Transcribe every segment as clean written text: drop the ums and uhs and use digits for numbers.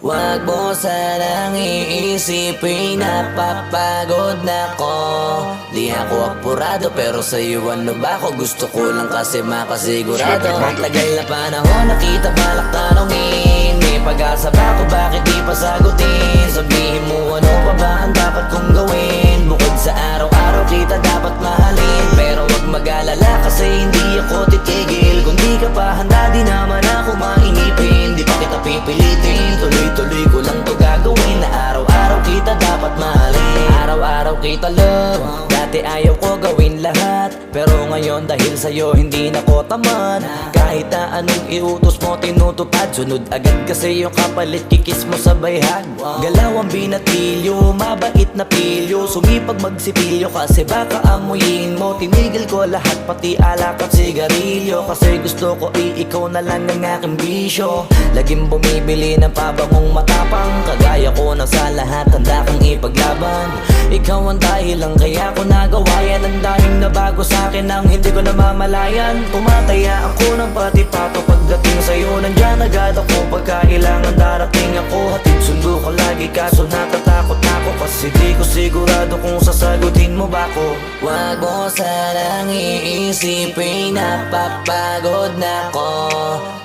Wag mo sanang iisipin napapagod na ko. Di ako apurado pero sa'yo ano ba ako? Gusto ko lang kasi makasigurado. Matagal na panahon nakita balak tanongin. May pag-asa ba ako bakit di pa sagutin? Sabihin mo ano pa ba ang dapat kong gawin? Bukod sa araw-araw kita dapat mahalin. Pero wag mag-alala kasi hindi ako titigil. Kung di ka pa handa di naman ako mainipin. Di pa kita pipilitin, tuloy-tuloy ko lang to gagawin. Na araw-araw kita dapat mahalin. Araw-araw kita love. Dati ayaw ko gawin lahat, pero ngayon dahil sa'yo hindi na ko tamad. Kahit na anong iutos mo tinutupad, sunod agad kasi yung kapalit kikis mo sa bayhag. Galaw ang binatilyo, mabait na pilyo. Sumipag magsipilyo kasi baka amuyin mo. Tinigil ko lahat pati alak at sigarilyo, kasi gusto ko ikaw na lang ang aking bisyo. Laging bumibili ng pabangong matapang, kagaya ko na sa lahat handa kang ipaglaban. Ikaw ang dahilan kaya ko nagawa yan. Ang daming nabago sa'kin ang hindi ko namamalayan. Tumataya ako ng pati-pato pagdating sa'yo. Nandyan agad ako pagkailangan darating ako. Hatid sundo ko lagi kaso natatakot ako, kasi di ko sigurado kung sasagutin mo ba ko. Wag mo sanang iisipin napapagod na ko.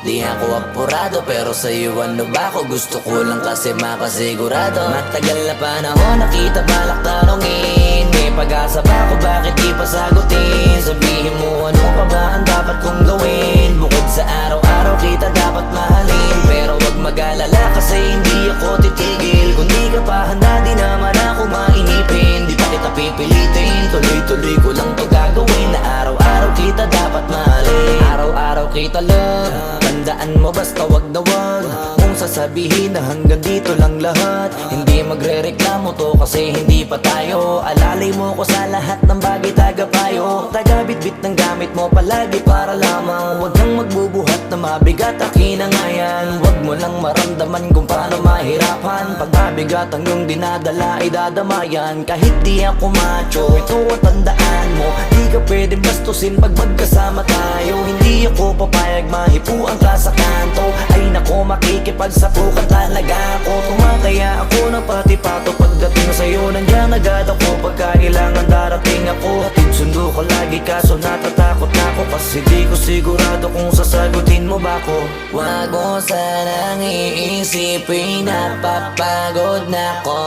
Di ako apurado pero sa'yo ano ba ako? Gusto ko lang kasi makasigurado. Matagal na panahon nakita balak tanongin. May pag-asa ba ako bakit di pa sagutin? Sabihin mo ano pa ba ang dapat kong gawin? Bukod sa araw-araw kita dapat mahalin. Pero wag mag-alala kasi hindi ako titigil. Kung di ka pa handa di naman ako mainipin. Di pa kita pipilitin, tuloy-tuloy ko lang to gagawin. Na araw-araw kita dapat mahalin. Araw-araw kita love. Tandaan mo basta wag na wag kung sasabihin na hanggang dito lang lahat. Hindi magre-reklamo to kasi hindi pa tayo. Alalay mo ko sa lahat ng bagay tagapayo. Tagabitbit ng gamit mo palagi para lamang. Wag kang magbubuhat na mabigat akin na nga yan. Wag mo lang maramdaman kung paano mahirapan. Pag mabigat ang iyong dinadala ay dadamayan. Kahit di ako macho, ito ang tandaan mo. Di ka pwede bastusin pag magkasama tayo. Hindi ako papayag mahipuan ka sa kanto. Ay nako makikipagsapukan talaga ako. Tumataya ako ng pati-pato pagdating sa'yo. Nandyan agad ako pagkailangan darating ako. Hatid sundo ko lagi kaso natatakot na ako, kasi di ko sigurado kung sasagutin mo ba ko. Wag mo sanang iisipin napapagod na ko.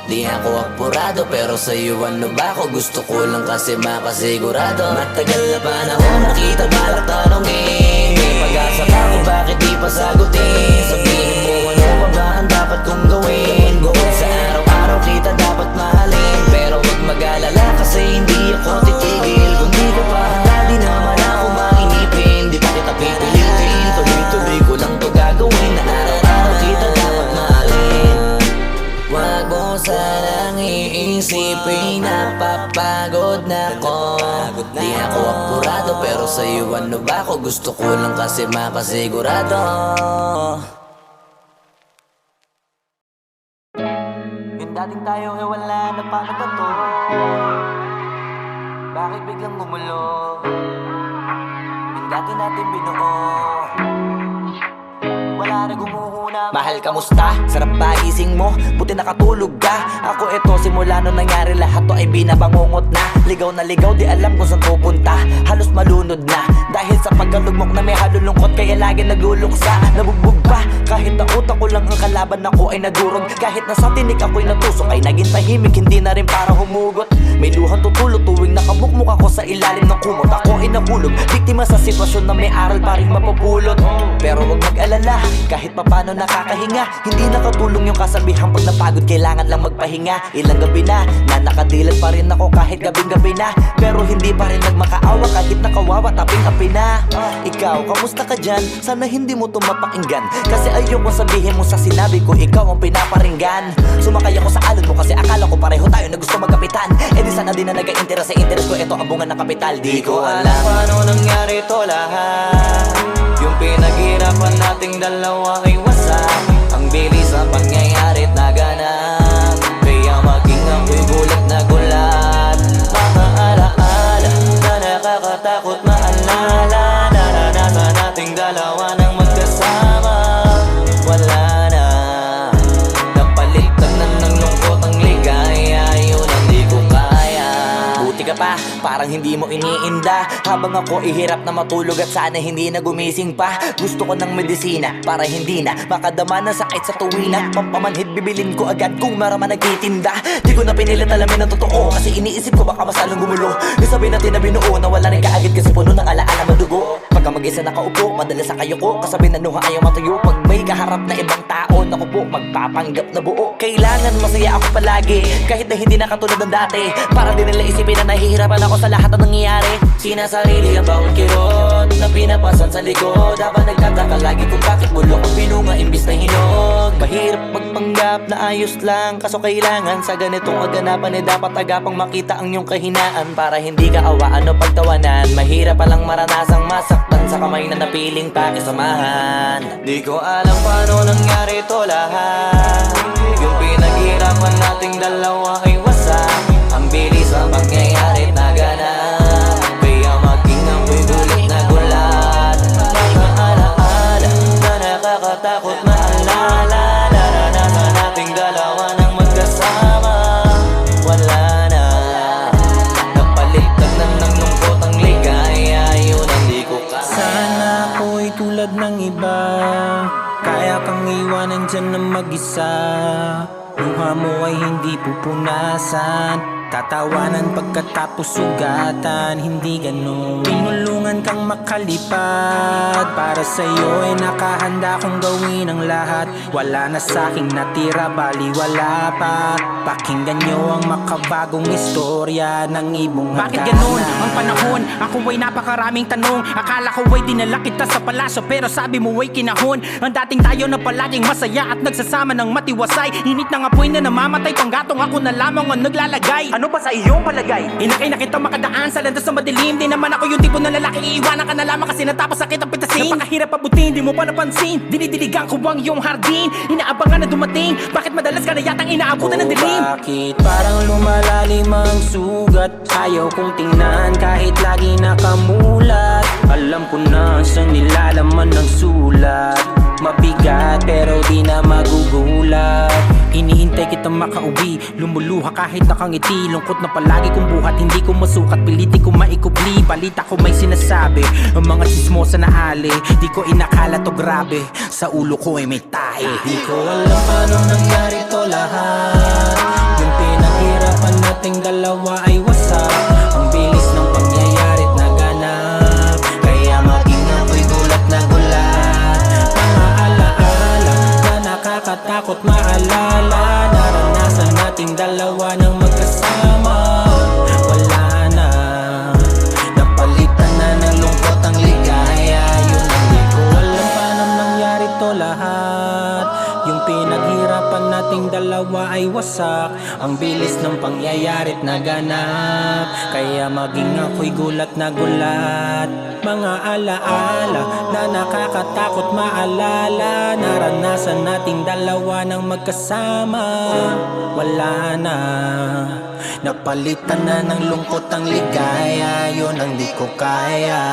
Di ako apurado pero sa'yo ano ba ako? Gusto ko lang kasi makasigurado. Matagal na panahon nakita balak tanongin. May pag-asa ba ako bakit di pa sagutin? Sabihin mo ano pa ba ang dapat kong gawin? Bukod sa araw-araw kita dapat mahalin. Pero wag mag-alala kasi hindi ako titigil. Kung di ka pa handa di naman ako mainipin. Di pa kita pipilitin, tuloy-tuloy ko lang to gagawin. Na araw-araw kita dapat mahalin. Wag mo sanang iisipin napapagod na ko. Di ako apurado pero sa'yo ano ba ako? Gusto ko lang kasi makasigurado. Yung dating tayo ay wala na, paano ba to? Bakit biglang gumulo? Yung dati natin binuo wala na gumuhuna. Mahal, kamusta? Sarap ba gising mo? Buti nakatulog ka. Ako eto simula nung nangyari lahat to ay binabangungot na. Ligaw na ligaw di alam kung saan pupunta. Halos malunod na dahil sa pagkalugmok na may halulungkot. Kaya lagi nagluluksa, nabugbog pa. Kahit na utak ko lang ang kalaban ako ay nagurog. Kahit na sa tinik ako'y natusok ay naging tahimik. Hindi na rin para humugot. May luhang tutulog tuwing nakamukmuk ako sa ilalim ng kumot. Ako ay nahulog, biktima sa sitwasyon na may aral pa rin mapupulot. Pero wag mag-alala, kahit papano nakakahinga. Hindi nakatulong yung kasabihan pag napagod kailangan lang magpahinga. Ilang gabi na nakadilat pa rin ako kahit gabing-gabi na. Pero hindi pa rin nagmakaawa kahit nakawawa taping-api na. Ikaw, kamusta ka dyan? Sana hindi mo tumapakinggan, kasi ayoko sabihin mo sa sinabi ko ikaw ang pinaparinggan. Sumakay ako sa alon mo kasi akala ko pareho tayo na gusto magkapitan. E di sana di na nag-interest sa interest ko. Ito ang bunga ng kapital. Di ko alam paano nangyari to lahat. Yung pinaghirapan nating dalawa ay wasak. Ang bilis ng pangyayari't naganap. Kaya maging ako'y gulat na gulat. Mga alaala na nakakatakot maalala. Naranasan nating dalawa ng magkasama. Wala na parang hindi mo iniinda. Habang ako ihirap na matulog at sana hindi na gumising pa. Gusto ko ng medisina para hindi na makadama ng sakit sa tuwina. Pampamanhid bibilin ko agad kung maraman nagtitinda. Di ko na pinilit alamin ang totoo kasi iniisip ko baka masalong gumulo. Isabi natin na binuo na wala rin kaagad kasi puno ng alaala madugo. Pagka mag-isa nakaupo, madalas sa kayo ko kasabi na nuha ayaw matuyo. Pag may kaharap na ibang tao, naku po, magpapanggap na buo. Kailangan masaya ako palagi kahit na hindi na katulad ng dati. Para din nila isipin na nahihirapan ako sa lahat ng nangyayari. Sinasarili ang bawat kirot na pinapasan sa likod. Habang nagtataka lagi kung bakit bulok ang binunga imbis na hinog. Mahirap magpanggap na ayos lang, kaso kailangan sa ganitong kaganapan dapat agapang makita ang iyong kahinaan. Para hindi ka awaan o pagtawanan. Mahirap palang maranasang masaktan sa kamay na napiling pakisamahan. Di ko alam paano nangyari ito lahat. Yung pinaghirapan nating dalawa ay wasak. Ang bilis ang pangyayari na ganap. Kaya maging ako'y gulit na gulat. Mga alaala na nakakatakot maalala. Naranasan nating dalawa nang magkasama. Wala na, napalitan na ng lungkot ang ligaya. Yun ang di ko kaya. Sana ako'y tulad ng iba, kaya kang iwanan dyan ng mag-isa. Luha mo ay hindi pupunasan, tatawanan pagkatapos sugatan. Hindi ganon, tinulungan kang makalipad. Para sa'yo ay nakahanda kong gawin ang lahat. Wala na sa'king natira, bali wala pa. Pakinggan nyo ang makabagong istorya ng ibong hagdanan. Bakit ganun ang panahon? Ako ay napakaraming tanong. Akala ko ay dinala kita sa palasyo, pero sabi mo ay kinahon. Ang dating tayo na palaging masaya at nagsasama ng matiwasay. Init ng apoy na namamatay, panggatong ako na lamang ang naglalagay. Ano ba sa iyong palagay? Inakay na kita makadaan sa landas na madilim. Di naman ako yung tipo na lalaki, iiwanan ka na lamang kasi natapos sakit ang pitasin. Napakahirap pabutin, di mo pa napansin. Dinidiligan ko ang iyong hardin, inaabangan na dumating. Bakit madalas ka na yatang inaabutan ng dilim? Bakit parang lumalalim ang sugat? Ayaw kong tingnan kahit lagi nakamulat. Alam ko na sa nilalaman ng sulat. Mabigat pero di na magugulat. Iniintay kitang makauwi, lumuluha kahit nakangiti. Lungkot na palagi kong buhat, hindi ko masukat. Piliti ko maikubli, balita ko may sinasabi. Ang mga sismosa na ali, di ko inakala to grabe. Sa ulo ko ay may tahi. Di ko alam paano nangyari to lahat. Yung pinaghirapan nating dalawa ay wasak. Ang bilis ng pangyayari't naganap, kaya maging ako'y gulat na gulat. Mga alaala na nakakatakot maalala. Naranasan nating dalawa ng magkasama. Wala na, napalitan na ng lungkot ang ligaya. Yun ang di ko alam paano nangyari to lahat. Yung pinaghirapan nating dalawa ay wasak. Ang bilis ng pangyayari't naganap, kaya maging ako'y gulat na gulat. Mga alaala na nakakatakot maalala. Naranasan nating dalawa ng magkasama. Wala na, napalitan na ng lungkot ang ligaya. Yun ang di ko kaya.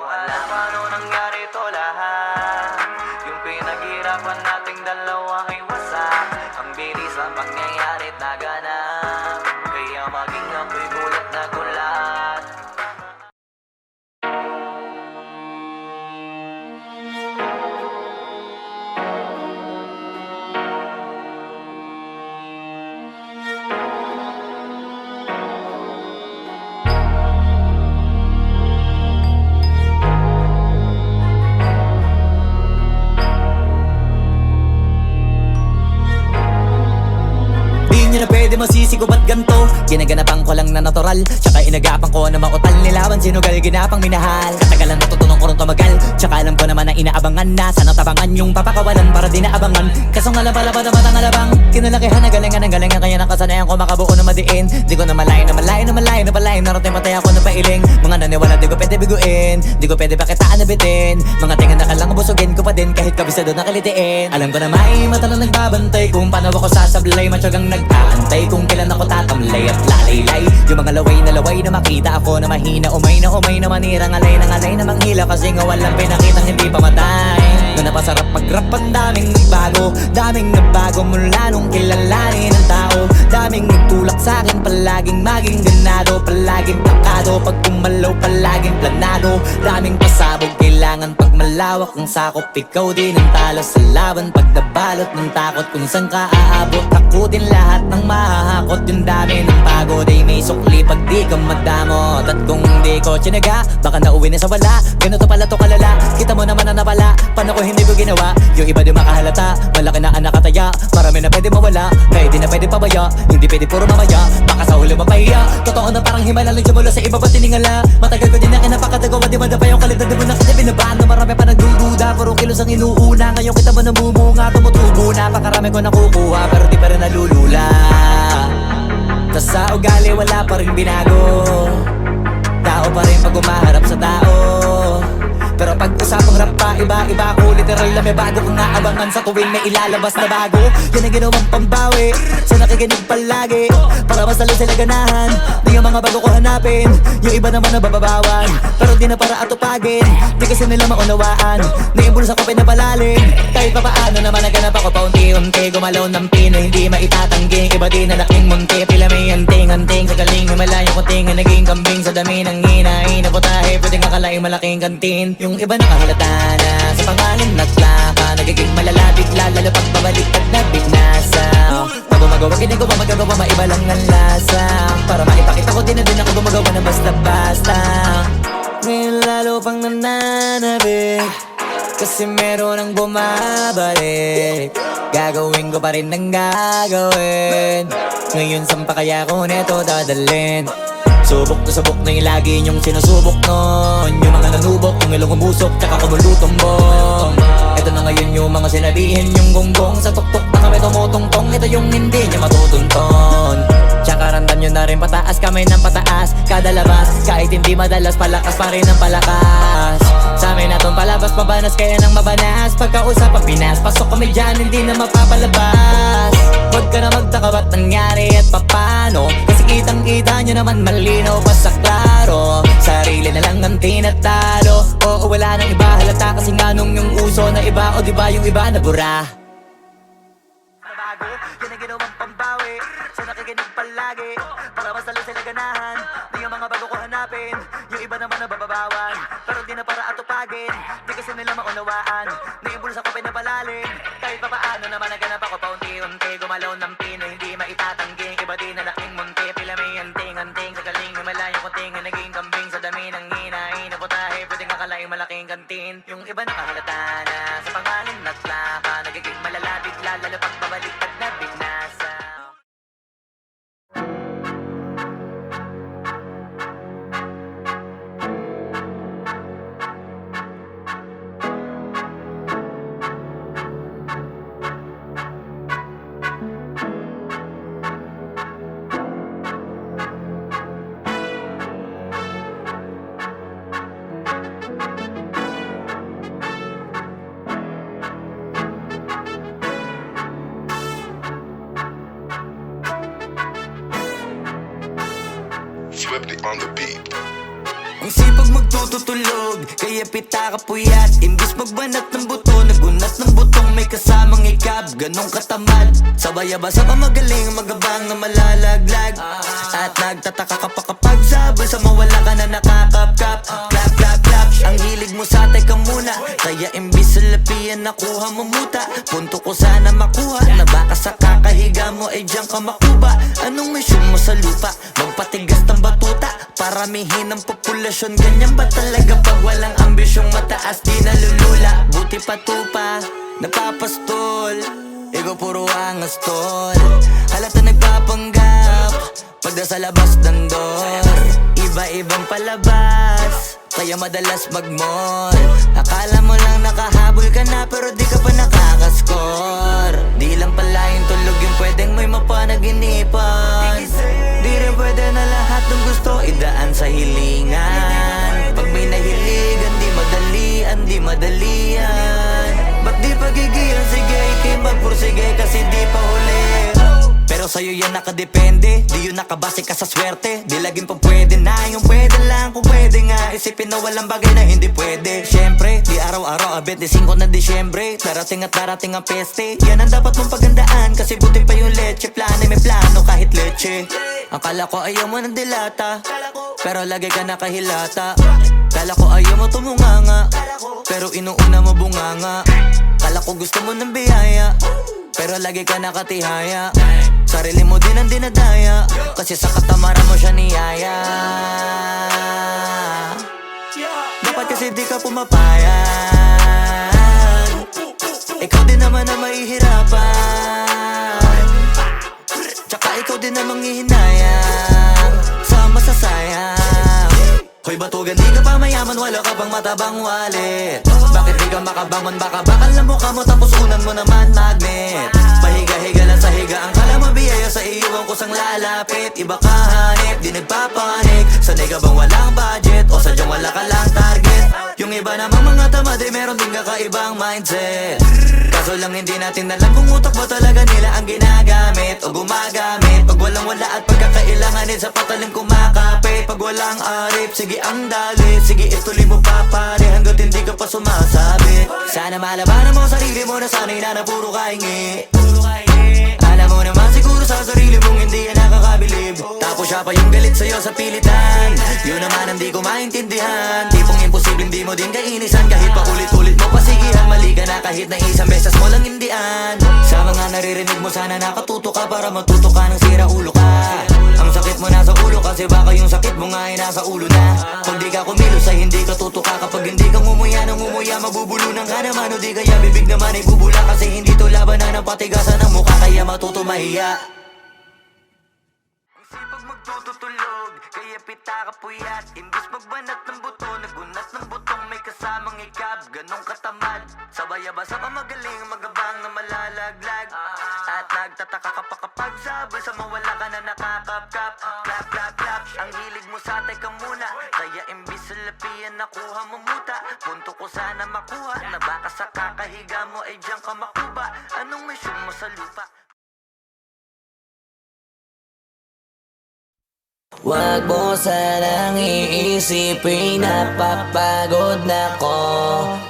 Alam paano nangyari to lahat. Yung pinaghirapan nating dalawa ay wasak. Ang bilis ang pangyayarit naganap, kaya maging ako'y gulat na gulat. Di nyo na pwede masisi ko ba't ganto. Ginaganapan ko lang na natural, tsaka inagapan ko na mautal. Nilaban sinugal, ginapang minahal. Katagalan natutunan ko rin tumagal, tsaka alam ko naman na inaabangan na. Sana tabangan yung papakawalan para di naabangan. Kaso nga lang pala ba dapat ang alabang kinalakihan na galingan kaya nakasanayan ko makabuo na madiin. Di ko na malayo na malayo na malayo na palayo. Narating matay ako na pailing. Mga naniwala di ko pwede biguin, di ko pwede pakitaan na bitin. Mga tingan na kalang busugin ko pa din kahit kabisado na kalitiin. Alam ko na may mata na nagbabantay kung paano ako sasablay. Matyagang nag-aantay kung kailan ako tatamlay. at lalaylay. Yung mga laway na makita ako na mahina, umay na manirang alay na manghila. Kasi nga walang pinakitang hindi pamatay. Na napasarap mag-rap, ang daming nagbago mula nung kilalanin ang tao. Daming nagtulak sa'kin, palaging maging ganado, palaging takado, pag kumalaw palaging planado. Daming pasabog, kailangan pag malawak ang sakop. Ikaw din ang talo sa laban, pag nabalot ng takot kung saan ka aabot. Takutin lahat ng mahahakot, yung dami ng pagod ay may sukli pag di ka madamot. At kung di ko tsinaga, baka nauwi na sa wala. Ganito pala to kalala, kita mo naman na napala. Paano ko hindi ko ginawa? Yung iba di makahalata, malaki na ang nakataya. Marami na pwede mawala, kaya di na pwede pabaya. Hindi pwede puro mamaya, baka sa huli mapahiya. Totoo na parang himala lang mula sa iba ba tiningala. Matagal ko din na kinapakadagawa, di ba na pa yung kalidad mo na kasi binabaan na marami pa nagdududa. Puro kilos ang inuuna, ngayon kita mo namumunga. Tumutubo na, pakarami ko nakukuha, pero di pa rin nalulula. Tas sa ugali wala pa rin binago, tao pa rin pag umaharap sa tao. Pero pag usapang rap pa, iba-iba ko. Literal na may bago kong naabangan sa tuwing may ilalabas na bago. Yan ang ginawang pambawi sa nakikinig palagi, para mas lalo sila ganahan na yung mga bago ko hanapin. Yung iba naman nabababawan, pero di na para atupagin. Di kasi nila maunawaan na yung bulsa ko pinapalalim. Kahit pa paano naman naganap ako paunti-unti. Gumalaw ng pino, hindi maitatanggi. Iba din na laking munti, pila may anting-anting. Sa galing may malayong kunting na naging kambing. Sa dami ng hinahin na putahe, pwedeng akalaing malaking kantin. Yung iba nakahalata na sa pangalan naglaka, nagiging malala bigla, lalo pag pabaliktad na bignasa. Pag gumagawa, ginagawa, magagawa, maiba lang ang lasa. Para maipakita ko din na din ako gumagawa na basta-basta. Ngayon lalo pang nananabik, kasi meron ang bumabalik. Gagawin ko pa rin ang gagawin. Ngayon saan pa kaya ko neto dadalhin? Subok na yung lagi niyong sinusubok nun. Yung mga nanubok, yung ilong umusok, tsaka kumulutong bong. Ito na ngayon yung mga sinabihin yung gonggong. Sa tuktok na kami tumutungtong, ito yung hindi niya matutunton. Tsaka randam nyo na rin pataas, kamay ng pataas kada labas. Kahit hindi madalas, palakas pa rin ang palakas. Sa amin na tong palabas, mabanas kaya nang mabanas. Pagkausap ang Pinas, pasok kami dyan, hindi na mapapalabas. Huwag ka na magtaka ba't nangyari at papano, kasi kitang-kita nyo naman malinaw pa sa klaro. Sarili na lang ang tinatalo, oo wala nang iba halata. Kasi nga nung yung uso na iba, o diba yung iba na bura. Nabago, yan ang ginawang pambawi sa nakikinig palagi, para mas lalo sila ganahan na yung mga bago ko hanapin. Yung iba naman nabababawan, pero di na para atupagin. Di kasi nila maunawaan na yung bulsa ko pinapalalim. Kahit pa paano naman naganap ako paunti-unti. Gumalaw ng pino, hindi maitatanggi. Iba din na laking munti, pila may anting-anting. Sa galing may malayong kunting na naging kambing. Sa dami ng hinahin na putahe, pwedeng akalaing malaking kantin. Yung iba nakahalata na sa pangalan naglaka, nagiging malala bigla, lalo pag pabaliktad na bignasa. Flipped on the beat. Ang sipag magtututulog, kaya pita ka puyat. Imbis magbanat ng buto, nagunat ng butong may kasamang ikab. Ganong katamad, sabay-abasa pa magaling, magabang na malalaglag. At nagtataka ka pa kapag sabay sa mawala ka na nakakapkap. Clap, clap, clap, ang hilig mo sa teka muna, kaya imbis sa lapian nakuha mo muta. Punto ko sana makuha, na baka sa kakahiga mo ay diyan ka makuba. Anong mission mo sa lupa? Magpatigas ng batuta, paramihin ang populasyon. Ganyan ba talaga pag walang ambisyong mataas? Di nalulula, buti patupa, napapastol. Ikaw puro angas tol, halata nagpapanggap pagda sa labas ng door. Iba-ibang palabas, kaya madalas mag-mall. Akala mo lang nakahabol ka na, pero di ka pa nakakascore. Di lang pala yung tulog yung pwedeng may mapanaginipan. Di rin pwede na lahat ng gusto idaan sa hilingan. Pag may nahiligan, di madalian. Ba't di pagigilan, sige, ikay magpursige kasi di pa huli. Pero sa'yo yan nakadepende. Di yun nakabase ka sa swerte. Di laging pa pwede na, yung pwede lang kung pwede nga. Isipin na walang bagay na hindi pwede. Syempre, di araw-araw abet, di 5 na Disyembre. Darating at darating ang peste. Yan ang dapat mong pagandaan, kasi buti pa yung leche. Plano may plano kahit leche. Akala ko ayaw mo ng dilata, pero lagi ka nakahilata. Kala ko ayaw mo tumunganga, pero inuuna mo bunganga. Kala ko gusto mo ng biyaya, pero lagi ka nakatihaya. Sarili mo din ang dinadaya, kasi sa katamaran mo siya niyaya. Dapat kasi di ka pumapayag, ikaw din naman na mahihirapan. Tsaka ikaw din namang hihinayang sa masasayang. Hoy batugan, di ka pa mayaman, wala ka pang matabang wallet. Bakit di ka makabangon, baka bakal na mukha mo, tapos unan mo naman magnet. Pahiga-higa lang sa higa, ang kala mo biyaya sa iyo ang kusang lalapit. Iba ka hanip, di nagpapanik. Sanay ka bang walang budget, o sadyang wala ka lang target? Yung iba namang mga tamad, eh meron din kakaibang mindset. Kaso lang hindi natin alam kung utak mo talaga nila ang ginagamit o gumagamit. Pag walang wala at pagkakailanganin, sa patalim kumakapit. Pag walang arip, sige ang dali, sige ituloy mo pa pare, hanggat hindi ka pa sumasabi. Sana malabanan mo sarili mo na sanay na puro kahingi. Alam mo naman siguro sa sarili mong hindi yan nakakabilib. Tapos siya pa yung galit sa'yo sa pilitan. Yun naman ang di ko maintindihan. Tipong imposibleng di mo din kainisan, kahit pa ulit-ulit mo pasigihan. Mali ka na kahit na isang beses mo lang hindian. Sa mga naririnig mo sana nakatuto ka, para matuto ka ng sira ulo ka. Ang sakit mo nasa ulo, kasi baka yung sakit mo nga ay nasa ulo na. Kung di ka kumilos ay hindi ka tutuka. Kapag hindi ka ngumuya ng ngumuya, mabubulunan ka naman. O di kaya bibig naman ay bubula, kasi hindi to labanan ng patigasan ng mukha, kaya matuto mahiya. Ang sipag magtututulog, kaya pita ka puyat. Imbis magbanat ng buto, nagunat ng butong may kasamang ikab. Ganong katamad, sabay-abasa pa magaling, magabang na malalaglag. At nagtataka ka pa kapag sabay sa mawala ka na nakakapkap. Clap, clap, clap, ang hilig mo sa teka muna. Kaya imbis sa lapian nakuha mo muta. Punto ko sana makuha, na baka sa kakahiga mo ay diyan ka makuba. Anong mission mo sa lupa? Wag mo sanang iisipin, napapagod na ko.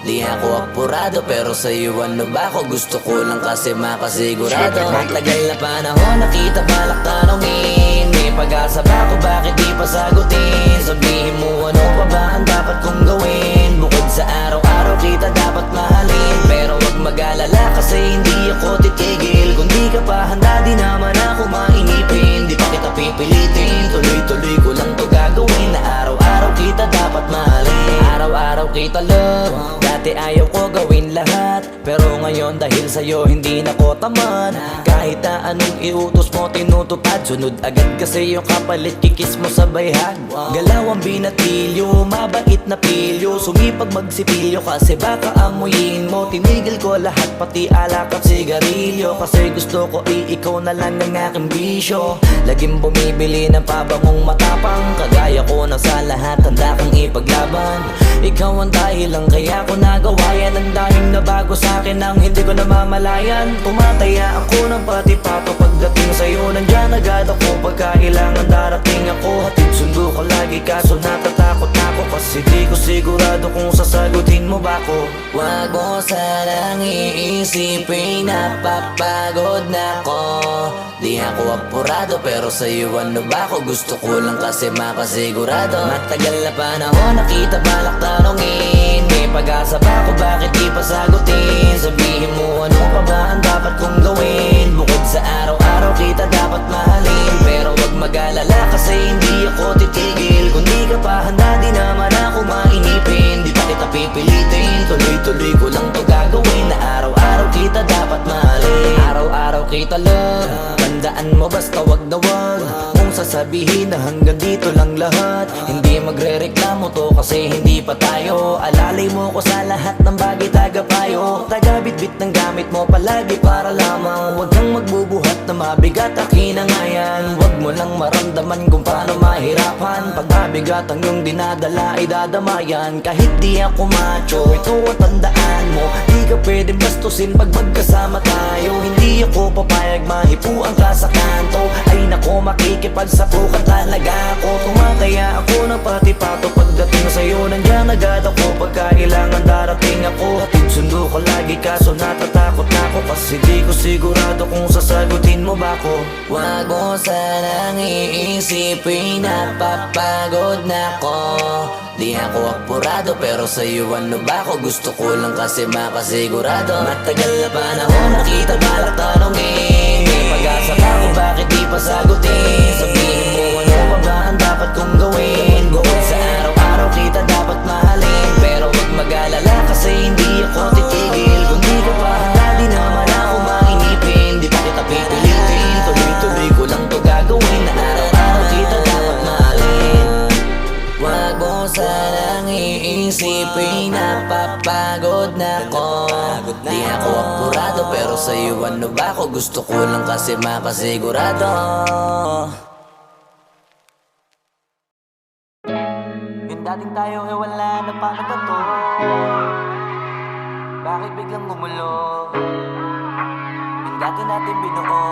Di ako apurado, pero sa'yo ano ba ako? Gusto ko lang kasi makasigurado. Matagal na panahon, nakita balak tanongin. May pag-asa ba ako, bakit di pa sagutin? Sabihin mo ano pa ba ang dapat kong gawin? Bukod sa araw-araw kita dapat mahalin. Pero wag mag-alala kasi hindi ako titigil. Kung di ka pa handa, di naman ako mainipin. Di pa kita pipilitin, tuloy-tuloy ko lang to gagawin. Na araw-araw kita dapat mahalin. Araw-araw kita love. Dati ayaw ko gawin lahat, pero ngayon dahil sa'yo hindi na ko tamad. Kahit na anong iutos mo tinutupad, sunod agad kasi yung kapalit kikis mo sa bayhag. Galaw ang binatilyo, mabait na pilyo. Sumipag magsipilyo kasi baka amuyin mo. Tinigil ko lahat pati alak at sigarilyo, kasi gusto ko ikaw na lang ang aking bisyo. Laging bumibili ng pabangong matapang, kagaya ko na sa lahat handa kang ipaglaban. Ikaw ang dahilan kaya ko nagawa yan. Ang daming nabago sa'kin ang hindi ko namamalayan. Tumataya ako ng pati-pato pagdating sa'yo. Nandyan agad ako pagka kailangan darating ako. Hatid sundo ko lagi kaso natatakot ako, kasi di ko sigurado kung sasagutin mo ba ko. Wag mo sanang iisipin, napapagod na ko. Di ako apurado, pero sa'yo ano ba ako? Gusto ko lang kasi makasigurado. Matagal na panahon, nakita balak tanongin. May pag-asa ba ako, bakit di pa sagutin? Sabihin mo ano pa ba ang dapat kong gawin? Bukod sa araw-araw kita dapat mahalin. Pero wag mag-alala kasi hindi ako titigil. Kung di ka pa handa, di naman ako mainipin. Di pa kita pipilitin, tuloy-tuloy ko lang to gagawin. Na araw-araw kita dapat mahalin. Araw-araw kita love. Tandaan mo basta wag na wag mong sasabihin na hanggang dito lang lahat. Hindi magre-reklamo to kasi hindi pa tayo. Alalay mo ko sa lahat ng bagay, tagapayo. Taga-bitbit ng gamit mo palagi para lamang huwag kang magbubuhat na mabigat, akin na nga yan. Huwag mo lang maramdaman kung paano mahirapan. Pag mabigat ang iyong dinadala ay dadamayan. Kahit di ako macho, ito ang tandaan mo. Di ka pwedeng bastusin pag magkasama tayo. Hindi ako papayag mahipuan ka sa kanto. Ay nako, makikipagsapukan talaga ako. Tumataya ako ng pati-pato pagdating sa'yo. Nandiyan agad ako pag kailangan darating ako. Hatid sundo ko lagi kaso natatakot na ako. Kasi di ko sigurado kung sasagutin mo ba ako. Wag mo sanang iisipin, napapagod na ako. Di ako apurado pero sa'yo ano ba ako? Gusto ko lang kasi makasigurado. Matagal na panahon nakita balak tanongin. May pag-asa pa ako, bakit di pa sagutin? Sabihin mo ano pa ba ang dapat kong gawin? Bukod sa araw-araw kita dapat mahalin. Pero wag mag-alala kasi hindi ako titigil. Kung di ka pa handa di naman ako mainipin. Di pa kita pipilitin, tuloy-tuloy ko lang to gagawin. Na araw-araw kita dapat mahalin. Wag mo sanang iisipin, napapagod na ako. Di ako apurado pero sa'yo ano ba ako? Gusto ko lang kasi makasigurado. Yung dating tayo eh wala na paano ba to? Bakit biglang gumulo? Yung dati natin binuo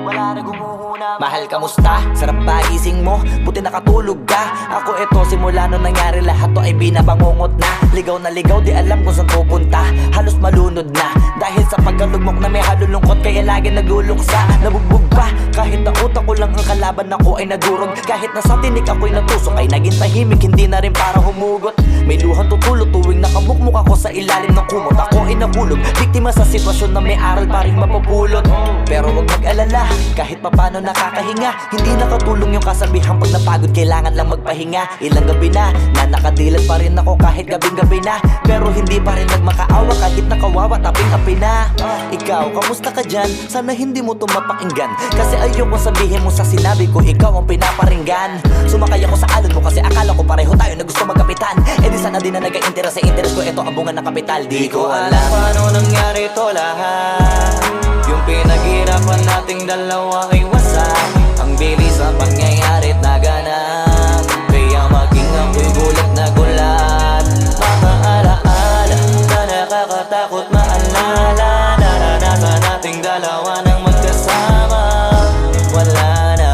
wala na gumuhuna. Mahal, kamusta? Sarap ba gising mo? Buti nakatulog ka. Ako eto, simula nung nangyari lahat to ay binabangungot na. Ligaw na ligaw, di alam kung saan pupunta. Halos malunod na dahil sa pagkalugmok na may halulungkot. Kaya lagi nagluluksa, nabugbog pa. Kahit na utak ko lang ang kalaban, ako ay nagurog. Kahit na sa tinik ako'y natusok, ay naging tahimik, hindi na rin para humugot. May luhan tutulo tuwing nakabukmuk ako sa ilalim ng kumot. Ako ay nahulog, biktima sa sitwasyon na may aral pa rin mapupulot. Pero wag mag-alala, kahit papano nakakahinga. Hindi nakatulong yung kasabihan pag napagod kailangan lang magpahinga. Ilang gabi na nakadilat pa rin ako kahit gabing-gabi na. Pero hindi pa rin nagmakaawa kahit nakawawa taping-api na. Ikaw, kamusta ka dyan? Sana hindi mo to mapakinggan kasi ayoko sabihin mo sa sinabi ko ikaw ang pinaparinggan. Sumakay ako sa alon mo kasi akala ko pareho tayo na gusto magkapitan. Eh di sana din na nag-interes sa interes ko, ito ang bunga ng kapital. Di ko alam paano nangyari to lahat. Yung pinaghirapan nating dalawa ay wasak. Ang bilis ng pangyayari't naganap. Kaya maging ako'y gulat na gulat. Mga alaala na nakakatakot maalala. Naranasan nating dalawa ng magkasama. Wala na,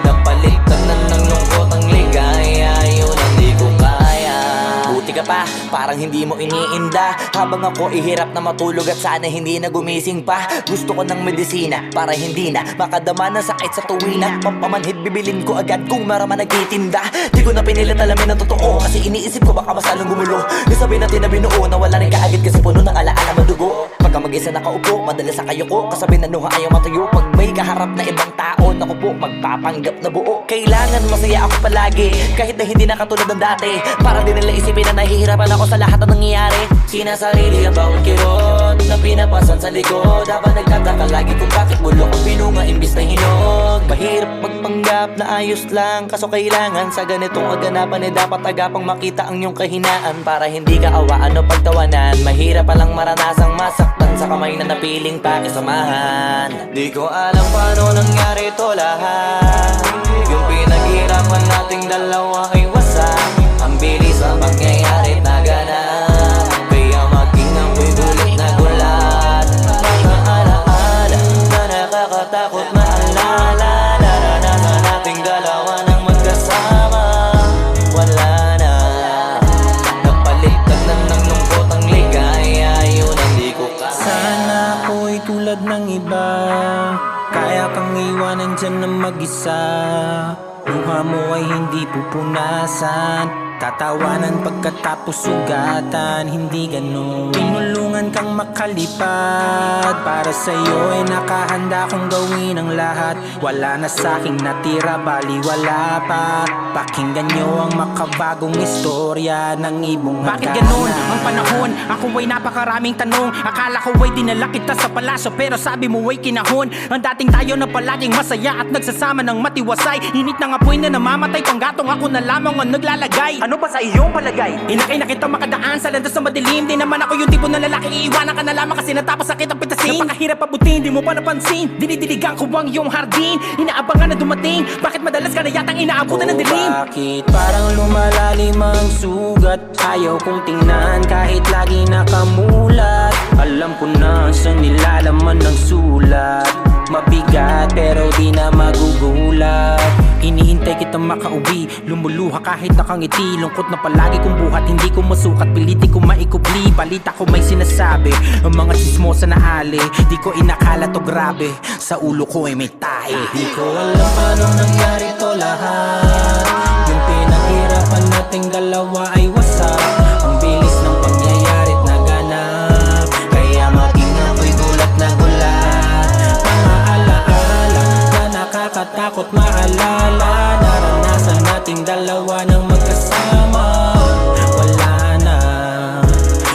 napalitan na ng lungkot ang ligaya. Yun ang di ko kaya. Buti ka pa, parang hindi mo iniinda. Habang ako ihirap na matulog at sana hindi na gumising pa. Gusto ko ng medisina para hindi na makadama ng sakit sa tuwina. Pampamanhid bibilin ko agad kung maraman nagtitinda. Di ko na pinilit alamin ang totoo kasi iniisip ko baka mas lalong gumulo. Isabi natin na binuo na wala rin kaagad kasi puno ng alaala madugo. Pagka mag-isa nakaupo, madalas sa kayo ko. Kasabi na nuha ayaw matuyo. Pag may kaharap na ibang tao, naku po, magpapanggap na buo. Kailangan masaya ako palagi kahit na hindi na katulad ng dati. Para din nila isipin na nahihirapan ako sa lahat ng nangyayari. Sinasarili ang bawat kirot na pinapasan sa likod. Habang nagtataka lagi kung bakit bulok ang pinunga imbis na hinog. Mahirap magpanggap na ayos lang, kaso kailangan sa ganitong kaganapan dapat agapang makita ang iyong kahinaan. Para hindi ka awaan o pagtawanan. Mahirap palang maranasang masaktan sa kamay na napiling pakisamahan. Di ko alam paano nangyari to lahat. Yung pinaghirapan nating dalawa ay wasak. Ang bilis ang pangyayari't naganap. Kaya maging ako'y gulat na gulat. Mga alaala na nakakatakot maalala. Naranasan nating dalawa ng magkasama. Wala na, napalitan na ng lungkot ang ligaya. Yun ang di ko kaya. Sana ako'y tulad ng iba, kaya kang iwanan dyan na mag-isa. Luha mo ay hindi pupunasan, Tatawanan pagkatapos sugatan, hindi ganun. Tinulungan kang makalipad, para sa'yo ay nakahanda kong gawin ang lahat. Wala na sa'king natira, baliwala pa. Pakinggan nyo ang makabagong istorya ng ibong Bakit ganun ang panahon? Ako ay napakaraming tanong. Akala ko ay dinala kita sa palasyo, pero sabi mo ay kinahon. Ang dating tayo na palaging masaya at nagsasama ng matiwasay. Init ng apoy na namamatay, panggatong ako na lamang ang naglalagay. Ano ba sa iyong palagay? Inakay na kita makadaan sa landas na madilim. Di naman ako yung tipo na lalaki, iiwanan ka na lamang kasi natapos sakit ang pitasin. Napakahirap abutin, di mo pa napansin. Dinidiligan ko ang iyong hardin, inaabangan na dumating. Bakit madalas ka na yatang inaabutan ng dilim? Bakit parang lumalalim ang sugat? Ayaw kong tingnan kahit lagi nakamulat. Alam ko na sa nilalaman ng sulat. Mabigat pero di na magugulat. Hinihintay kitang makauwi, lumuluha kahit nakangiti. Lungkot na palagi kong buhat, hindi ko masukat, piliti ko maikubli. Balita ko may sinasabi, ang mga chismosa na ali. Di ko inakala to grabe, sa ulo ko ay may tae. Di ko alam paano nangyari to lahat. Yung pinaghirapan nating dalawa ay wasak. Ang bilis ng pangyayari't naganap, kaya maging ako'y gulat na gulat. Mga alaala na nakakatakot maalala. Naranasan nating dalawa ng magkasama. Wala na,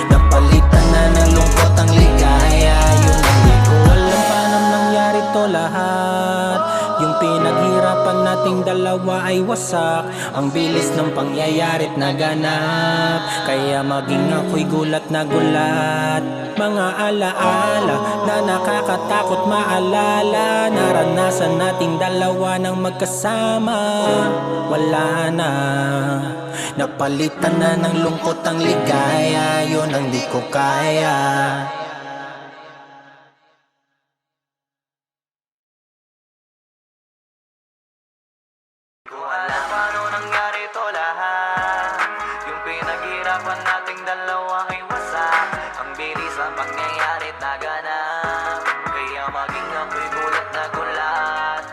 napalitan na ng lungkot ang ligaya. Yun ang di ko alam paano nangyari to lahat. Yung pinaghirapan nating dalawa ay wasak. Ang bilis ng pangyayari't naganap, kaya maging ako'y gulat na gulat. Mga alaala na nakakatakot maalala. Naranasan nating dalawa ng magkasama. Wala na, napalitan na ng lungkot ang ligaya. Yun ang di ko kaya. Alam paano nangyari to lahat. Yung pinaghirapan nating dalawa ay wasak. Ang bilis ang pangyayari't naganap, kaya maging ako'y gulat na gulat.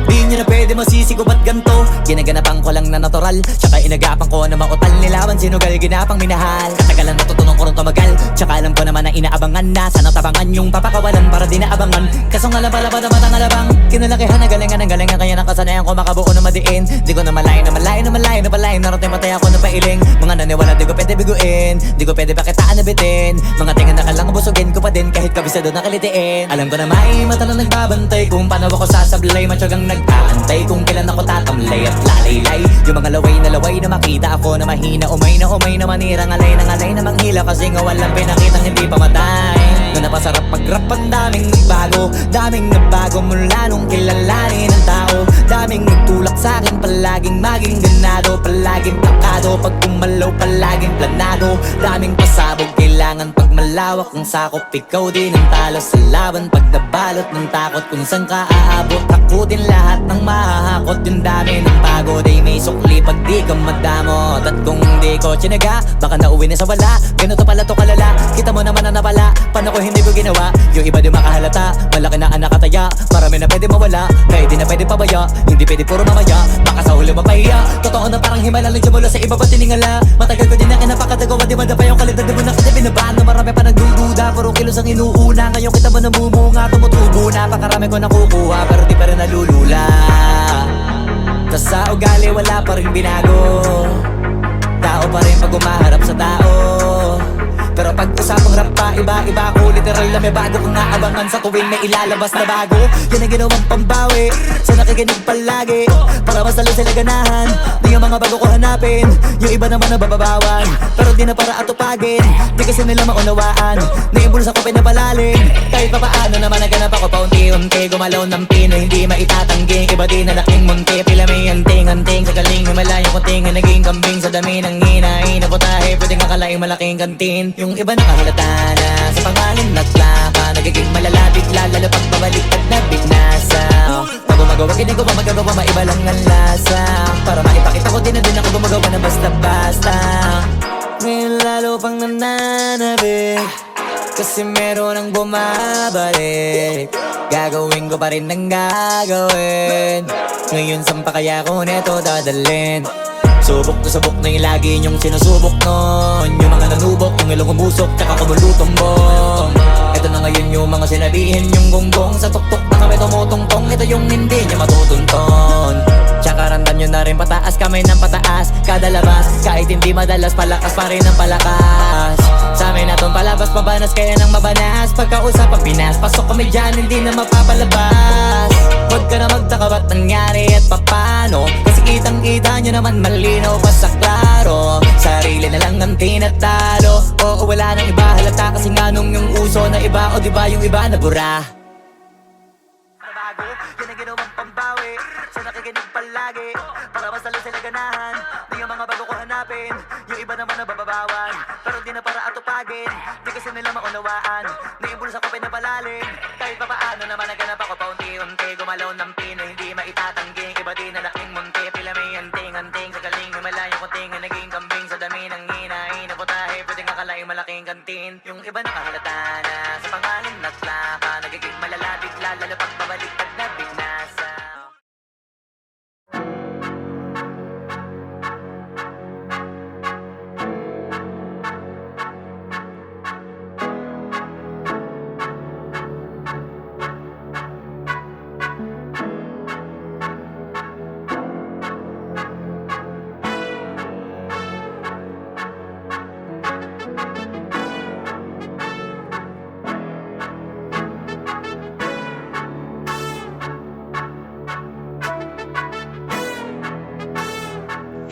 Di nyo na pwede masisi ko ba't ganto. Ginaganapan ko lang na natural, tsaka inagapan ko na mautal. Nilaban sinugal, ginapang minahal. Katagalan natutunan ko rin tumagal, tsaka alam ko naman na inaabangan na. Sana tabangan yung papakawalan para di naabangan. Kasong alam pala ba naman ang alabang kinalakihan na galingan ng galingan, kaya nakasanayan ko makabuo na madiin. Di ko na malayo na malayo na malayo na palayo. Narating matay ako na pailing. Mga naniwala di ko pwede biguin, di ko pwede bakitaan na bitin. Mga tingan na kalang busugin ko pa din kahit kabisado na kalitiin. Alam ko na may mata na nagbabantay kung paano ako sasablay. Matyagang nag-aantay kung kailan ako tatamlay at lalaylay. Yung mga laway na makita ako na mahina. Umay na manirang alay na manghila, kasi nga walang pinakitang hindi pamatay. Na napasarap mag-rap, ang daming nagbago. Daming nagbago mula nung kilalanin ang tao. Daming nagtulak sa'kin, palaging maging ganado. Palaging plakado, pag kumalaw palaging planado. Daming pasabog, kailangan pag malawak ang sakop. Ikaw din ang talo sa laban, pag nabalot ng takot. Kung saan ka aabot, takutin lahat ng mahahakot. Yung dami ng pagod ay may sukli pag di ka madamot. At kung di ko tsinaga, baka nauwi na sa wala. Ganito pala to kalala, kita mo naman na napala. Paano ko hindi ko ginawa, yung iba di makahalata. Malaki na ang nakataya, marami na pwede mawala. Kaya di na pwede pabaya, hindi pwede puro mamaya. Baka sa huli mapahiya, totoo na parang himala lang siya mula sa iba ba tiningala. Matagal ko din na kinapakatagawa, di madapa yung kalidad. Di mo na kita binabaan na marami pa nagdududa. Puro kilos ang inuuna, ngayon kita mo namumunga. Tumutubo na, pakarami ko nakukuha, pero di pa rin nalulula. Tas sa ugali wala pa rin binago. Tao pa rin pag umaharap sa tao. Pero pag usapang rap pa, iba-iba ko. Literal na may bago kong naabangan sa tuwing may ilalabas na bago. Yan ang ginawang pambawi sa nakikinig palagi, para mas lalo sila ganahan. Di yung mga bago ko hanapin, yung iba naman nabababawan. Pero di na para atupagin, di kasi nila maunawaan. Naimbulsa ko pinapalalim, kahit pa paano naman naganap ako paunti-unti. Gumalaw ng Pinoy, hindi maitatanggi. Iba din na laking munti, pila may anting-anting. Sa galing may malayong kunting, naging kambing sa dami ng hinahin. Naputahe, pwedeng akalaing malaking kantin. Yung iba nakahalata na Sa pangalan at plaka nagiging malalapit lalo pag babaliktad na binasa. Pag gumagawa ginagawa magagawa maiba lang ang lasa. Para maipakita ko din na din ako gumagawa na basta-basta. Ngayon lalo pang nananabik kasi meron ang bumabalik. Gagawin ko pa rin ang gagawin. Ngayon saan pa kaya ko neto dadalhin? Subok na yung lagi niyong sinusubok nun. Yung mga nanubok, yung ilong umusok, tsaka kumulutong bong. Ito na ngayon yung mga sinabihin yung gonggong. Sa tuktok na kami tumutungtong, ito yung hindi niya matutunton. Tsaka ramdam nyo na rin pataas, kamay ng pataas. Kada labas, kahit hindi madalas, palakas pa rin ang palakas. Sa amin na tong palabas, mabanas kaya nang mabanas. Pagkausap ang Pinas, pasok kami dyan, hindi na mapapalabas. Huwag ka na magtaka ba't nangyari at papano. Kasi kitang-kita nyo naman malinaw pa sa klaro. Sarili na lang ang tinatalo. Oo, wala nang iba halata kasi nga nung yung uso na iba. O diba yung iba na bura. Bago, yan ang ginawang pambawi. So nakikinig palagi para mas lalo sila ganahan. Di ang mga bago ko hanapin, yung iba naman nababawan. Pero di na para atupagin, di kasi nila maunawaan. Naimbulsa ko pinapalalim, kahit pa paano naman naganap ako paunti-unti. Gumalaw ng pino, hindi maitatangging. Iba din na laking munti, pila may anting-anting. Sa galing, malayo kunting na naging kambing. Sa dami ng hinahin, naputahe, pwedeng akalaing malaking kantin. Yung iba nakahalata na sa pangalan at plaka nagiging malalapit lalo pag babaliktad na binasa.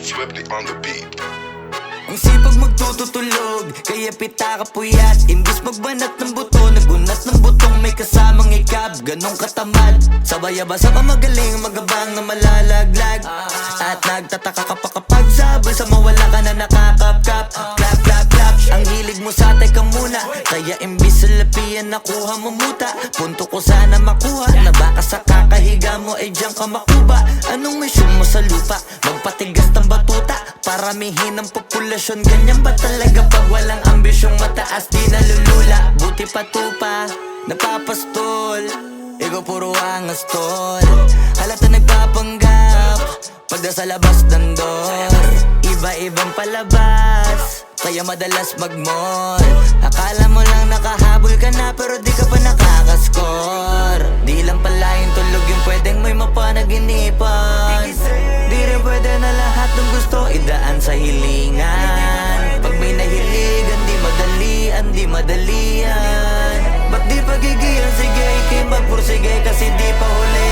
Swiftly on the beat. Ang sipag magtututulog, kaya pita ka puyat. Imbis magbanat ng buto, nagunat ng butong may kasamang ikab. Ganong katamad, sabay-abasa pa magaling, magabang na malalaglag. At nagtataka ka pa kapag sabay sa mawala ka na nakakapkap. Clap, clap, clap, ang hilig mo sa teka muna. Kaya imbis sa lapian nakuha mo muta. Punto ko sana makuha, na baka sa kakahiga mo ay diyan ka makuba. Anong mission mo sa lupa? Magpatigas ng batuta, paramihin ang populasyon. Ganyan ba talaga pag walang ambisyong mataas? Di nalulula, buti patupa, napapastol. Ikaw puro angas tol, halata nagpapanggap pagda sa labas ng door. Iba-ibang palabas, kaya madalas mag-mall. Akala mo lang nakahabol ka na pero di ka pa nakakascore. Di lang pala yung tulog yung pwedeng may mapanaginipan. Di rin pwede na lahat ng gusto idaan sa hilingan. Pag may nahiligan di madalian, di madalian. Ba't di pagigilan? Sige, ikipagpursige kasi di pa huli.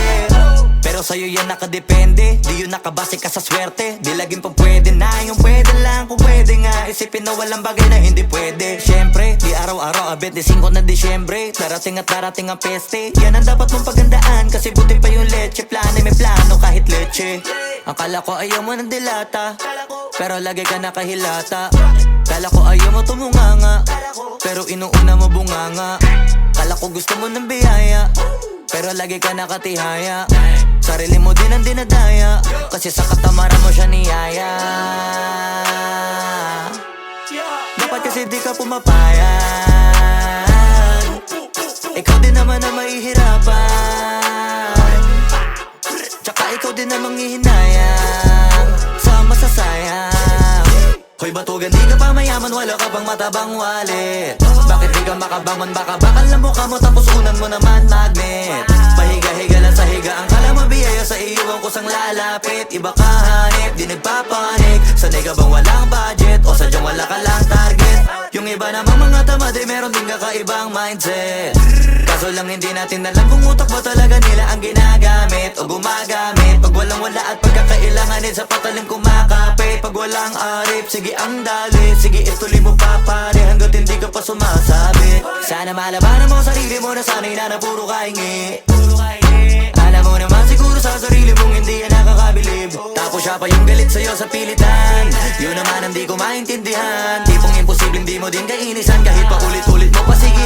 Pero sa'yo yan nakadepende, di yun nakabase ka sa swerte. Di laging pag pwede na, yung pwede lang kung pwede nga. Isipin na walang bagay na hindi pwede. Siyempre, di araw-araw, 25 na Disyembre. Darating at darating ang peste, yan ang dapat mong pagandaan. Kasi buti pa yung leche, plano may plano kahit leche. Akala ko ayaw mo ng dilata, pero lagi ka nakahilata. Kala ko ayaw mo tumunganga, pero inuuna mo bunganga. Kala ko gusto mo ng biyaya, pero lagi ka nakatihaya. Sarili mo din ang dinadaya, kasi sa katamaran mo siya niyaya. Dapat kasi di ka pumapayag, ikaw din naman na mahihirapan. Tsaka ikaw din na manghihinayang sa masasayang. Hoy batugan, di ka pa mayaman, wala ka pang matabang wallet. Bakit di ka makabangon, baka bakal na mukha mo tapos unan mo naman magnet. Pahiga-higa lang sa higaan, kala mabiyaya sa iyo ang kusang lalapit. Iba ka hanip, di nagpapanik. Sanay ka bang walang budget o sadyang wala ka lang target? Yung iba namang mga tamad ay meron din kakaibang mindset. Kaso lang hindi natin alam kung utak ba talaga nila ang ginagamit o gumagamit. Pag walang wala at pagkakailanganin sa patalim kumakapit. Pag walang arip, sige ang dali, sige ituloy mo pa pare hanggat hindi ka pa sumasabi. Sana malabanan mo sarili mo na sanay na puro kahingi. Alam mo naman siguro sa sarili mong hindi yan nakakabilib. Tapos siya pa yung galit sa'yo sa pilitan. Yun naman ang di ko maintindihan. Tipong imposibleng di mo din kainisan kahit pa ulit-ulit mo pa sige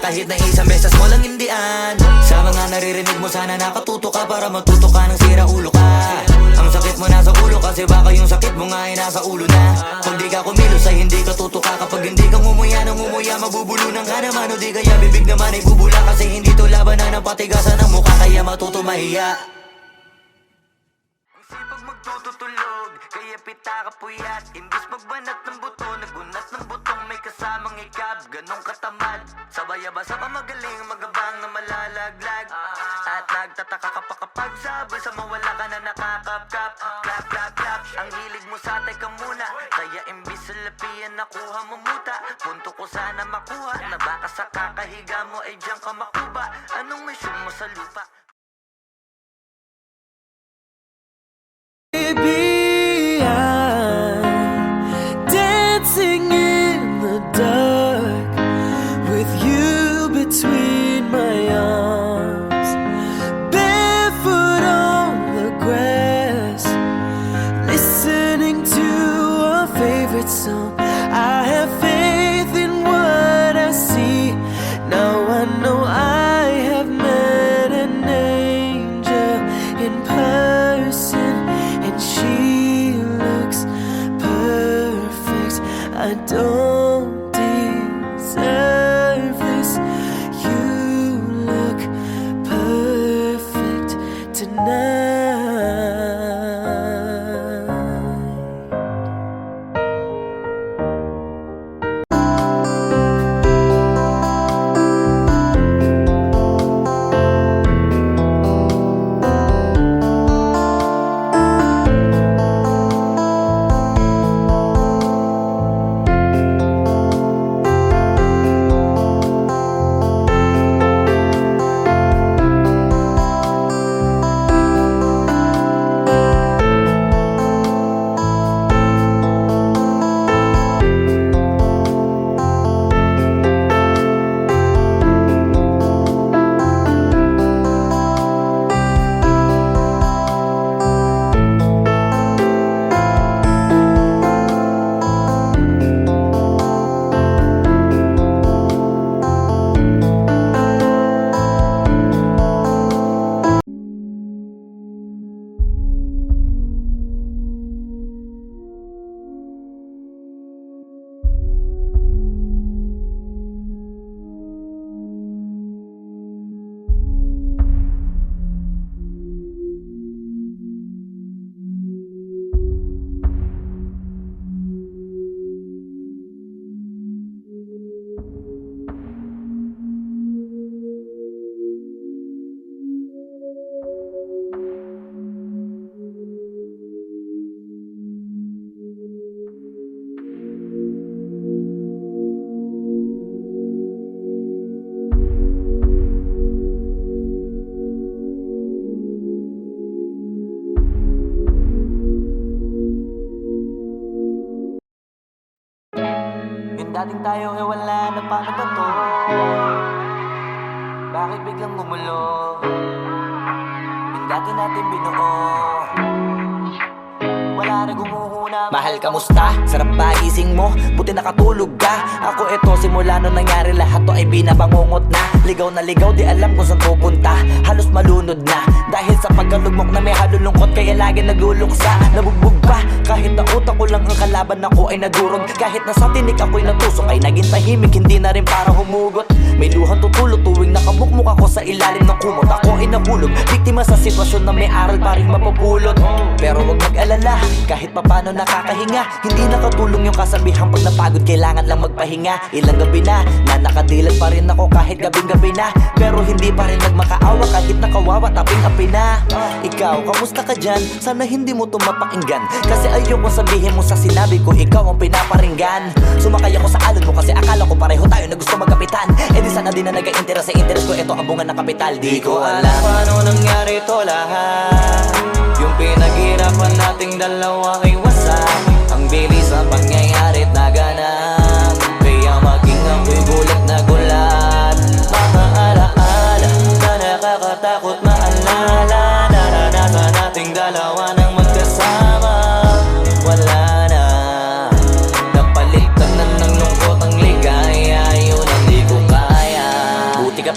kahit na isang beses mo lang hindian. Sa mga naririnig mo sana nakatuto ka para matuto ka ng sira ulo ka. Ang sakit mo nasa ulo kasi baka yung sakit mo nga ay nasa ulo na. Kung di ka kumilos ay hindi ka tutuka. Kapag hindi ka ngumuya ng ngumuya, mabubulunan ka naman. O di kaya bibig naman ay bubula, kasi hindi to labanan ng patigasan ng mukha, kaya matuto mahiya. Ang sipag magtututulog, kaya pita ka puyat. Imbis magbanat ng buto, nagunat ng butong may kasamang ikab. Ganong katamad, sabay-abasa ka magaling, magabang na malalaglag. At nagtataka ka pa kapag sabi sa mawala ka na nakakapkap. Clap, clap, clap, ang hilig mo sa teka muna. Kaya imbis sa lapian nakuha mo muta. Punto ko sana makuha, na baka sa kakahiga mo ay diyan ka makuba. Anong mission mo sa lupa? Baby, I'm dancing in the dark with you between my arms, barefoot on the grass, listening to our favorite song. I have faith in what I see. Now I know I have met an angel in person, and she looks perfect. I don't deserve this. You look perfect tonight. Yung dating tayo ay wala na, paano ba to? Bakit biglang gumulo? Yung dati natin binuo, wala na gumuhuna. Mahal, kamusta? Sarap ba gising mo? Buti nakatulog ka. Ako eto, simula nung nangyari lahat to ay binabangungot na. Ligaw na ligaw, di alam kung saan pupunta. Halos malunod na dahil sa pagkalugmok na may halulungkot, kaya lagi nagluluksa. Nabugbog pa, kahit na utak ko lang ang kalaban ako ay nadurog. Kahit na sa tinik ako'y natusok, ay naging tahimik, hindi na rin para humugot. May luhang tutulog tuwing nakamukmuk ako sa ilalim ng kumot. Ako ay nahulog, biktima sa sitwasyon na may aral pa rin mapupulot. Pero wag mag-alala, kahit papano nakakahinga. Hindi nakatulong yung kasabihan, pag napagod kailangan lang magpahinga. Ilang gabi na nakadilat pa rin ako kahit gabing-gabi na. Pero hindi pa rin nagmakaawa kahit nakawawa, taping-api na. Ikaw, kamusta ka dyan? Sana hindi mo to mapakinggan, kasi ayoko sabihin mo sa sinabi ko ikaw ang pinaparinggan. Sumakay ako sa alon mo kasi akala ko pareho tayo na gusto magkapitan. Eh di sana din na nag-interest sa interest ko, eto ang bunga ng kapital. Di ko alam paano nangyari to lahat. Yung pinaghirapan nating dalawa ay wasak. Ang bilis ang pangyayari't naganap, kaya maging ako'y gulat na gulat. Mga alaala na nakakatakot maalala. Naranasan nating dalawa nang magkasama. Wala na, napalitan na ng lungkot ang ligaya. Yun ang di ko kaya.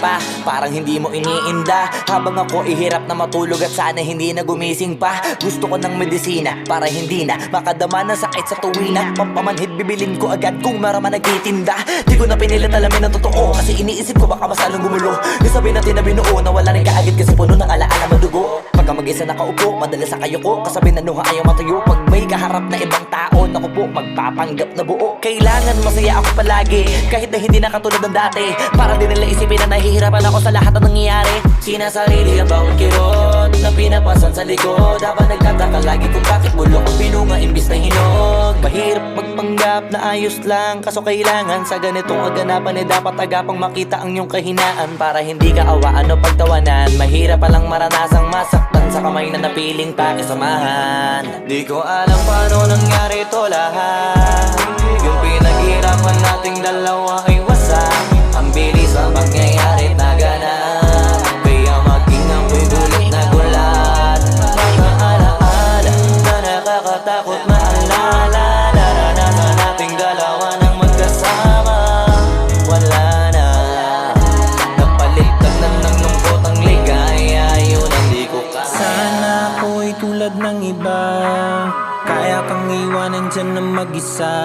pa, parang hindi mo iniinda. Habang ako ihirap na matulog at sana hindi na gumising pa. Gusto ko ng medisina para hindi na makadama ng sakit sa tuwina. Pampamanhid bibilin ko agad kung marama nagtitinda. Di ko na pinilit alamin ang totoo, kasi iniisip ko baka masalong gumulo. Nasabi natin na binuo na wala rin kaagad kasi puno ng alaala madugo. Pagka mag-isa nakaupo, madalas sa kayo ko, kasabi na nuha ayaw matuyo. Pag may kaharap na ibang tao, naku po, magpapanggap na buo. Kailangan masaya ako palagi, kahit na hindi na katulad ng dati. Para din nila isipin na nahihirapan ako sa lahat ng nangyayari. Sinasarili ang bawat kirot na pinapasan sa likod, habang nagtataka lagi kung bakit bulok ang pinunga imbis na hinog. Mahirap magpanggap na ayos lang, kaso kailangan sa ganitong aganapan dapat agapang makita ang iyong kahinaan. Para hindi ka awaan o pagtawanan, mahirap palang maranasang masaktan sa kamay na napiling pakisamahan. Di ko alam paano nangyari to lahat. Yung pinaghirapan nating dalawa ay wasak. Ang bilis ang pangyayari na ganap, kaya maging amoy gulat na gulat. Mga alaala na nakakatakot maalala. Naranasan nating dalawa ng magkasama. Wala na, napalitan na ng lungkot ang ligaya. Yun ang di ko kaya. Sana ako'y tulad ng iba, kaya kang iwanan dyan na mag-isa.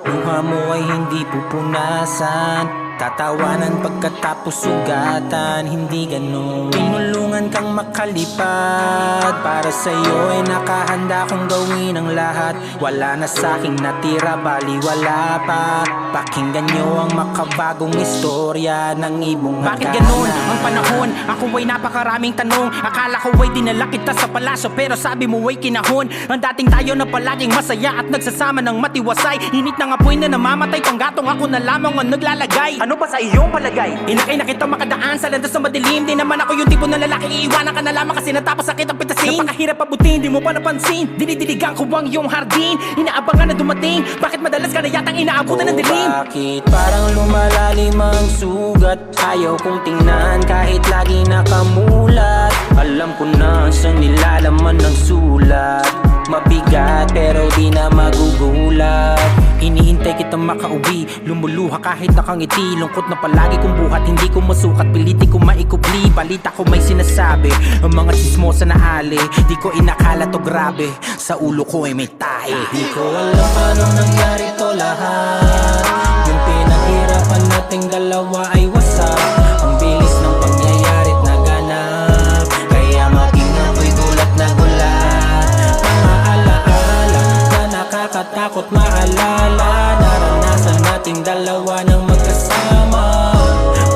Luha mo ay hindi pupunasan, tatawanan pagkatapos sugatan. Hindi ganun, tinulungan kang makalipad. Para sa'yo ay nakahanda kong gawin ang lahat. Wala na sa'king natira, bali wala pa. Pakinggan nyo ang makabagong istorya ng ibong Bakit hagana. ganun ang panahon? Ako ay napakaraming tanong. Akala ko ay dinala kita sa palasyo, pero sabi mo ay kinahon. Ang dating tayo na palaging masaya at nagsasama ng matiwasay. Init ng apoy na namamatay, panggatong ako na lamang ang naglalagay. Ano ba sa iyong palagay? Inakay na kita makadaan sa landas na madilim. Di naman ako yung tipo na lalaki, iiwanan ka na lamang kasi natapos sakit ang pitasin. Napakahirap abutin, di mo pa napansin. Dinidiligan ko ang iyong hardin, inaabangan na dumating. Bakit madalas ka na yatang inaabutan ng dilim? Bakit parang lumalalim ang sugat? Ayaw kong tingnan kahit lagi nakamulat. Alam ko na sa nilalaman ng sulat. Mabigat pero di na magugulat. Hinihintay kitang makauwi, lumuluha kahit nakangiti. Lungkot na palagi kong buhat, hindi ko masukat. Pilitin ko maikubli, balita ko may sinasabi. Ang mga chismosa na ali, di ko inakala to grabe. Sa ulo ko ay may tahi. Di ko alam paano nangyari to lahat. Yung pinaghirapan nating dalawa ay wasak. Ang bilis ng pangyayari't naganap, kaya maging ako'y gulat na gulat. Mga alaala na nakakatakot maalala. Naranasan nating dalawa ng magkasama.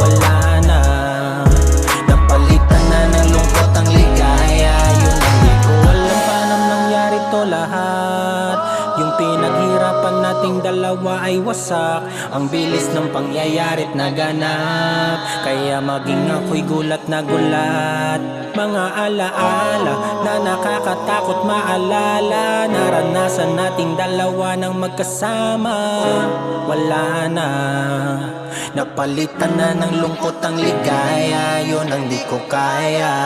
Wala na, napalitan na ng lungkot ang ligaya. Yun ang di ko alam paano nangyari to lahat. Yung pinaghirapan nating dalawa ay wasak. Ang bilis ng pangyayari't naganap, kaya maging ako'y gulat na gulat. Mga alaala na nakakatakot maalala. Naranasan nating dalawa ng magkasama. Wala na, napalitan na ng lungkot ang ligaya. Yun ang di ko kaya.